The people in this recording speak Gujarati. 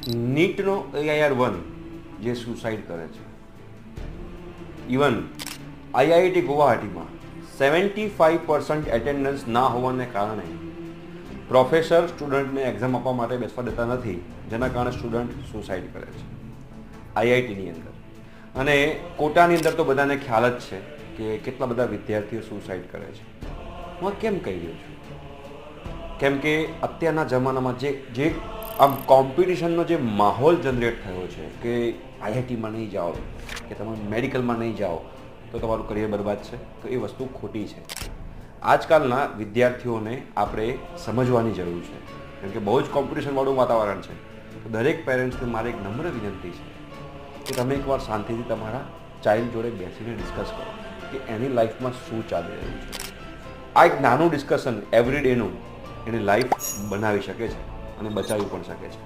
નીટનો AIR-1 જે સુસાઇડ કરે છે, ઇવન IIT ગુવાહાટીમાં 75% એટેન્ડન્સ ના હોવાને કારણે પ્રોફેસર સ્ટુડન્ટને એક્ઝામ આપવા માટે બેસવા દેતા નથી, જેના કારણે સ્ટુડન્ટ સુસાઇડ કરે છે IITની અંદર. અને કોટાની અંદર તો બધાને ખ્યાલ જ છે કે કેટલા બધા વિદ્યાર્થીઓ સુસાઇડ કરે છે. હું કેમ કહી રહ્યો છું? કેમ કે અત્યારના જમાનામાં જે આમ કોમ્પિટિશનનો જે માહોલ જનરેટ થયો છે કે IITમાં નહીં જાઓ કે તમે મેડિકલમાં નહીં જાઓ તો તમારું કરિયર બરબાદ છે, તો એ વસ્તુ ખોટી છે. આજકાલના વિદ્યાર્થીઓને આપણે સમજવાની જરૂર છે, કેમ કે બહુ જ કોમ્પિટિશનવાળું વાતાવરણ છે. તો દરેક પેરેન્ટ્સને મારી એક નમ્ર વિનંતી છે કે તમે એકવાર શાંતિથી તમારા ચાઇલ્ડ જોડે બેસીને ડિસ્કસ કરો કે એની લાઈફમાં શું ચાલી રહ્યું છે. આ એક નાનું ડિસ્કશન એવરી ડેનું એની લાઈફ બનાવી શકે છે અને બચાવી પણ શકે છે.